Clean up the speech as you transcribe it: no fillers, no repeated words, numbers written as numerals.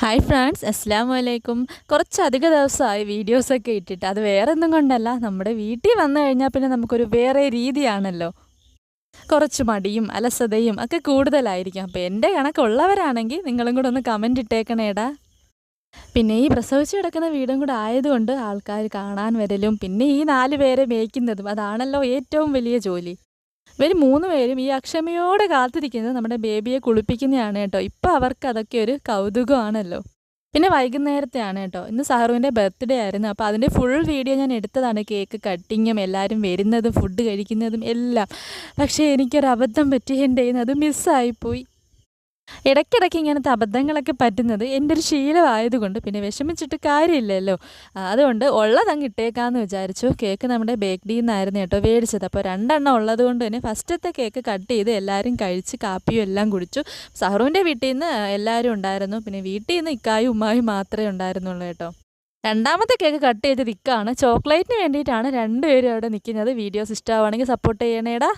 Hi friends, അസ്സലാമു അലൈക്കും. കുറച്ചധിക ദിവസമായി വീഡിയോസൊക്കെ ഇട്ടിട്ട്. അത് വേറെ ഒന്നും കൊണ്ടല്ല, നമ്മുടെ വീട്ടിൽ വന്നു കഴിഞ്ഞാൽ പിന്നെ നമുക്കൊരു വേറെ രീതിയാണല്ലോ. കുറച്ച് മടിയും അലസതയും ഒക്കെ കൂടുതലായിരിക്കും. അപ്പോൾ എൻ്റെ കണക്കുള്ളവരാണെങ്കിൽ നിങ്ങളും കൂടെ ഒന്ന് കമൻ്റ് ഇട്ടേക്കണേടാ. പിന്നെ ഈ പ്രസവിച്ച് കിടക്കുന്ന വീടും കൂടെ ആയതുകൊണ്ട് ആൾക്കാർ കാണാൻ വരലും പിന്നെ ഈ 4 പേരെ മേയ്ക്കുന്നതും അതാണല്ലോ ഏറ്റവും വലിയ ജോലി. ഇവർ 3 പേരും ഈ അക്ഷമയോടെ കാത്തിരിക്കുന്നത് നമ്മുടെ ബേബിയെ കുളിപ്പിക്കുന്നതാണ് കേട്ടോ. ഇപ്പോൾ അവർക്ക് അതൊക്കെ ഒരു കൗതുകമാണല്ലോ. പിന്നെ വൈകുന്നേരത്തെയാണ് കേട്ടോ. ഇന്ന് സഹറുവിൻ്റെ ബർത്ത്ഡേ ആയിരുന്നു. അപ്പോൾ അതിൻ്റെ ഫുൾ വീഡിയോ ഞാൻ എടുത്തതാണ്. കേക്ക് കട്ടിങ്ങും എല്ലാവരും വരുന്നതും ഫുഡ് കഴിക്കുന്നതും എല്ലാം. പക്ഷേ എനിക്കൊരു അബദ്ധം പറ്റി. എൻ്റെ കയ്യിൽ നിന്ന് അത് മിസ്സായിപ്പോയി. ഇടയ്ക്കിടയ്ക്ക് ഇങ്ങനത്തെ അബദ്ധങ്ങളൊക്കെ പറ്റുന്നത് എൻ്റെ ഒരു ശീലമായതുകൊണ്ട് പിന്നെ വിഷമിച്ചിട്ട് കാര്യമില്ലല്ലോ. അതുകൊണ്ട് ഉള്ളതങ്ങ് ഇട്ടേക്കാമെന്ന് വിചാരിച്ചു. കേക്ക് നമ്മുടെ ബേക്കറിയിൽ നിന്നായിരുന്നു കേട്ടോ മേടിച്ചത്. അപ്പോൾ 2 എണ്ണം ഉള്ളത് കൊണ്ട് തന്നെ ഫസ്റ്റത്തെ കേക്ക് കട്ട് ചെയ്ത് എല്ലാവരും കഴിച്ച് കാപ്പിയും എല്ലാം കുടിച്ചു. സഹറുവിൻ്റെ വീട്ടിൽ നിന്ന് എല്ലാവരും ഉണ്ടായിരുന്നു. പിന്നെ വീട്ടിൽ നിന്ന് ഇക്കായും ഉമ്മായും മാത്രമേ ഉണ്ടായിരുന്നുള്ളൂ കേട്ടോ. രണ്ടാമത്തെ കേക്ക് കട്ട് ചെയ്തത് ഇക്കാണ്. ചോക്ലേറ്റിന് വേണ്ടിയിട്ടാണ് 2 പേരും അവിടെ നിൽക്കുന്നത്. വീഡിയോസ് ഇഷ്ടമാവുകയാണെങ്കിൽ സപ്പോർട്ട് ചെയ്യണേടാ.